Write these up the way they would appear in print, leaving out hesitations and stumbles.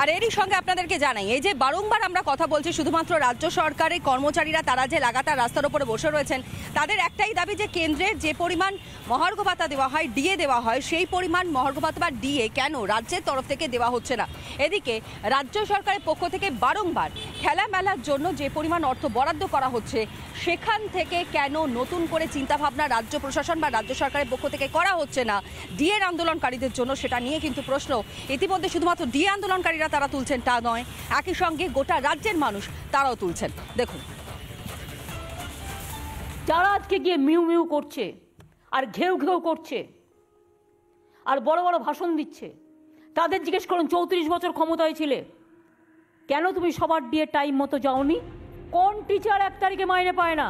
আর এরই সঙ্গে আপনাদেরকে জানাই, এই যে বারংবার আমরা কথা বলছি শুধুমাত্র রাজ্য সরকারের কর্মচারীরা তারা যে লাগাতার রাস্তার উপরে বসে রয়েছেন, তাদের একটাই দাবি যে কেন্দ্রের যে পরিমাণ মহার্ঘ ভাতা দেওয়া হয়, ডিএ দেওয়া হয়, সেই পরিমাণ মহার্ঘ ভাতা বা ডিএ কেন রাজ্যের তরফ থেকে দেওয়া হচ্ছে না। এদিকে রাজ্য সরকারের পক্ষ থেকে বারংবার খেলামেলার জন্য যে পরিমাণ অর্থ বরাদ্দ করা হচ্ছে, সেখান থেকে কেন নতুন করে চিন্তাভাবনা রাজ্য প্রশাসন বা রাজ্য সরকারের পক্ষ থেকে করা হচ্ছে না ডিএর আন্দোলনকারীদের জন্য, সেটা নিয়ে কিন্তু প্রশ্ন ইতিমধ্যে শুধুমাত্র ডিএ আন্দোলনকারীরা তারা তুলছেন তা নয়, একই সঙ্গে গোটা রাজ্যের মানুষ তারাও তুলছেন। দেখুন, যারা আজকে গিয়ে মিউ মিউ করছে আর ঘেউ ঘেউ করছে আর বড় বড় ভাষণ দিচ্ছে, তাদের জিজ্ঞেস করুন 34 বছর ক্ষমতায় ছিলে, কেন তুমি সবার ডিএ টাইম মতো যাওনি? কোন টিচার 1 তারিখে মাইনে পায় না?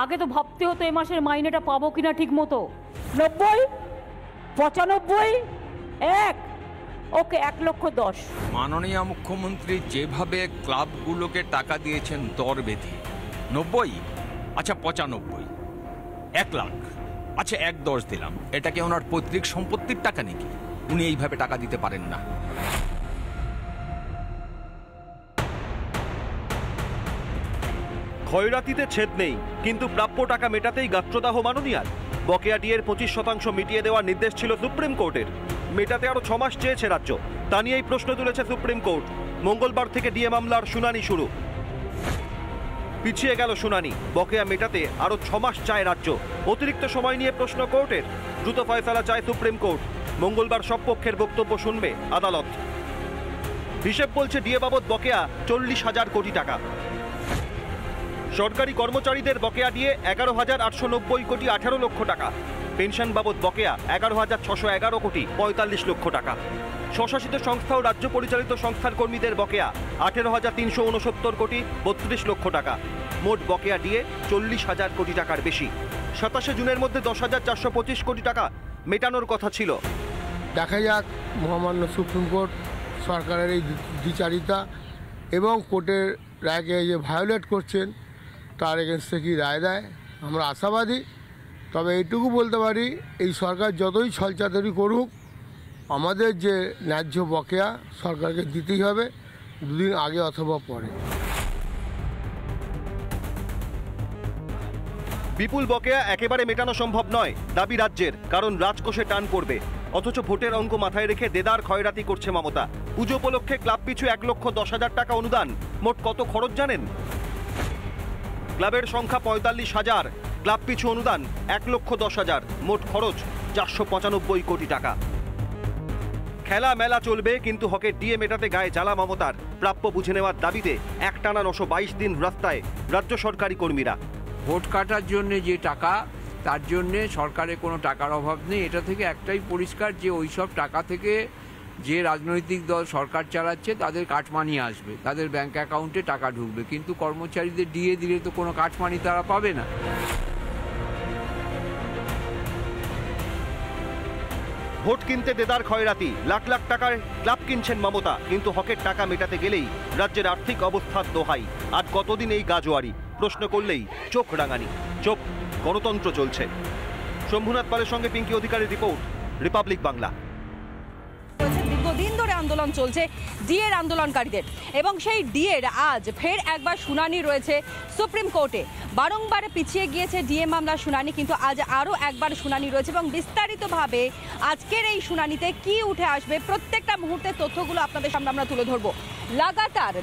আগে তো ভাবতে হতো এ মাসের মাইনেটা পাবো কিনা ঠিক মতো। 90, 95, 1, ওকে 1,10,000। মাননীয় মুখ্যমন্ত্রী যেভাবে ক্লাবগুলোকে টাকা দিয়েছেন দর বেঁধে, 90, আচ্ছা 95, 1 লাখ, আচ্ছা 1,10 দিলাম, এটা কি ওনার পৈতৃক সম্পত্তির টাকা নাকি? উনি এইভাবে টাকা দিতে পারেন না। ক্ষয়রাতিতে ছেদ নেই, কিন্তু প্রাপ্য টাকা মেটাতেই গাত্রদাহ মাননীয়ার। বকেয়া ডিএর 25% মিটিয়ে দেওয়ার নির্দেশ ছিল সুপ্রিম কোর্টের। মেটাতে আরো 6 মাস চেয়েছে রাজ্য, তা নিয়েই প্রশ্ন তুলেছে সুপ্রিম কোর্ট। মঙ্গলবার থেকে ডিএ মামলার শুনানি শুরু। পিছিয়ে গেল শুনানি, বকেয়া মেটাতে আরো 6 মাস চায় রাজ্য। অতিরিক্ত সময় নিয়ে প্রশ্ন কোর্টের, দ্রুত ফয়সালা চায় সুপ্রিম কোর্ট। মঙ্গলবার সব পক্ষের বক্তব্য শুনবে আদালত। হিসেব বলছে ডিএ বাবদ বকেয়া 40,000 কোটি টাকা। সরকারি কর্মচারীদের বকেয়া দিয়ে 11,890 কোটি 18 লক্ষ টাকা। পেনশন বাবদ বকেয়া 11,611 কোটি 45 লক্ষ টাকা। স্বশাসিত সংস্থা ও রাজ্য পরিচালিত সংস্থার কর্মীদের বকেয়া 18,369 কোটি 32 লক্ষ টাকা। মোট বকেয়া দিয়ে 40,000 কোটি টাকার বেশি। 27 জুনের মধ্যে 10,425 কোটি টাকা মেটানোর কথা ছিল। দেখা যাক মহামান্য সুপ্রিম কোর্ট সরকারের এই দ্বিচারিতা এবং কোর্টের রায়কে যে ভায়োলেট করছেন তার এগেনস্টে কি রায় দেয়। আমরা আশাবাদী, তবে এইটুকু বলতে পারি, এই সরকার যতই ছলচাতুরি করুক, আমাদের যে ন্যায্য বকেয়া সরকারকে দিতেই হবে, 2 দিন আগে অথবা পরে। বিপুল বকেয়া একেবারে মেটানো সম্ভব নয় দাবি রাজ্যের, কারণ রাজকোষে টান পড়বে। অথচ ভোটের অঙ্ক মাথায় রেখে দেদার ক্ষয়রাতি করছে মমতা। পুজো উপলক্ষে ক্লাব পিছু 1,10,000 টাকা অনুদান। মোট কত খরচ জানেন? ক্লাবের সংখ্যা 45,000, ক্লাব পিছু অনুদান 1,10,000, মোট খরচ 495 কোটি টাকা। খেলা মেলা চলবে, কিন্তু হকের ডিএ মেটাতে গায়ে জ্বালা মমতার। প্রাপ্য বুঝে নেওয়ার দাবিতে একটানা 922 দিন রাস্তায় রাজ্য সরকারি কর্মীরা। ভোট কাটার জন্য যে টাকা, তার জন্যে সরকারের কোনো টাকার অভাব নেই। এটা থেকে একটাই পরিষ্কার যে ওই সব টাকা থেকে যে রাজনৈতিক দল সরকার চালাচ্ছে তাদের কাটমানি আসবে, তাদের ব্যাংক অ্যাকাউন্টে টাকা ঢুকবে, কিন্তু কর্মচারীদের ডিএ দিলে তো কোনো কাটমানি তারা পাবে না। ভোট কিনতে দেদার ক্ষয়রাতি, লাখ লাখ টাকার ক্লাব কিনছেন মমতা, কিন্তু হকের টাকা মেটাতে গেলেই রাজ্যের আর্থিক অবস্থার দোহাই। আর কতদিন এই গাজোয়ারি? প্রশ্ন করলেই চোখ রাঙানি। চোখ, গণতন্ত্র চলছে। শম্ভুনাথ পালের সঙ্গে পিঙ্কি অধিকারীর রিপোর্ট, রিপাবলিক বাংলা। দীর্ঘদিন ধরে আন্দোলন চলছে ডিএর আন্দোলনকারীদের, এবং সেই ডিএর আজ ফের একবার শুনানি রয়েছে সুপ্রিম কোর্টে। বারংবার পিছিয়ে গিয়েছে ডিএ মামলার শুনানি, কিন্তু আজ আরও একবার শুনানি রয়েছে এবং বিস্তারিতভাবে আজকের এই শুনানিতে কি উঠে আসবে প্রত্যেকটা মুহূর্তের তথ্যগুলো আপনাদের সামনে আমরা তুলে ধরবো।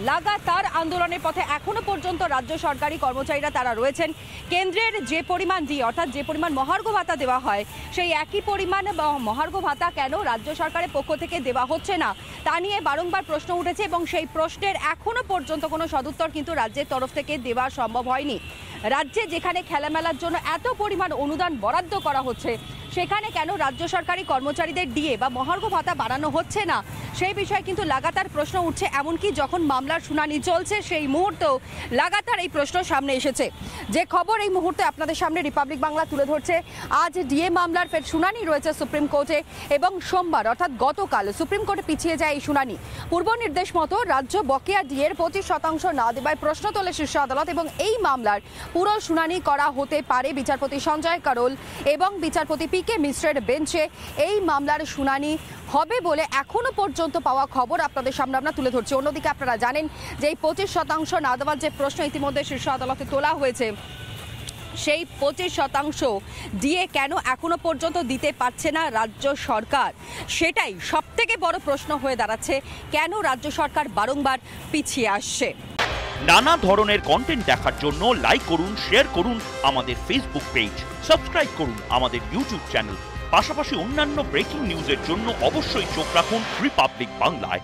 লাগাতার আন্দোলনের পথে এখনো পর্যন্ত রাজ্য সরকারি কর্মচারীরা তারা রয়েছেন। কেন্দ্রের যে পরিমাণ ডিএ অর্থাৎ যে পরিমাণ মহার্ঘ ভাতা দেওয়া হয়, সেই একই পরিমাণ মহার্ঘ ভাতা কেন রাজ্য সরকারের পক্ষ থেকে দেওয়া হচ্ছে না তা নিয়ে বারংবার প্রশ্ন উঠেছে, এবং সেই প্রশ্নের এখনো পর্যন্ত কোনো সদুত্তর কিন্তু রাজ্যের তরফ থেকে দেওয়া সম্ভব হয়নি। রাজ্যে যেখানে খেলামেলার জন্য এত পরিমাণ অনুদান বরাদ্দ করা হচ্ছে, সেখানে কেন রাজ্য সরকারি কর্মচারীদের ডিএ বা মহার্ঘ ভাতা বাড়ানো হচ্ছে না, সেই বিষয়ে কিন্তু লাগাতার প্রশ্ন উঠছে। এমনকি যখন মামলার শুনানি চলছে সেই মুহূর্তেও লাগাতার এই প্রশ্ন সামনে এসেছে। যে খবর এই মুহূর্তে আপনাদের সামনে রিপাবলিক বাংলা তুলে ধরছে, আজ ডিএ মামলার ফের শুনানি রয়েছে সুপ্রিম কোর্টে, এবং সোমবার অর্থাৎ গতকাল সুপ্রিম কোর্টে পিছিয়ে যায় এই শুনানি। পূর্ব নির্দেশ মতো রাজ্য বকেয়া ডিএর 25% না দেওয়ায় প্রশ্ন তোলে শীর্ষ আদালত, এবং এই মামলার পুরো শুনানি করা হতে পারে বিচারপতি সঞ্জয় করোল এবং বিচারপতি পি কে মিশ্রের বেঞ্চে এই মামলার শুনানি হবে বলে এখনো পর্যন্ত পাওয়া খবর আপনাদের সামনে আমরা তুলে ধরছি। অন্যদিকে আপনারা জানেন যে এই 25% না দেওয়ার যে প্রশ্ন ইতিমধ্যে শীর্ষ আদালতে তোলা হয়েছে, সেই 25% ডিএ কেন এখনো পর্যন্ত দিতে পারছে না রাজ্য সরকার, সেটাই সবথেকে বড় প্রশ্ন হয়ে দাঁড়াচ্ছে। কেন রাজ্য সরকার বারংবার পিছিয়ে আসছে? নানা ধরনের কন্টেন্ট দেখার জন্য লাইক করুন, শেয়ার করুন আমাদের ফেসবুক পেজ, সাবস্ক্রাইব করুন আমাদের ইউটিউব চ্যানেল। পাশাপাশি অন্যান্য ব্রেকিং নিউজের জন্য অবশ্যই চোখ রাখুন রিপাবলিক বাংলায়।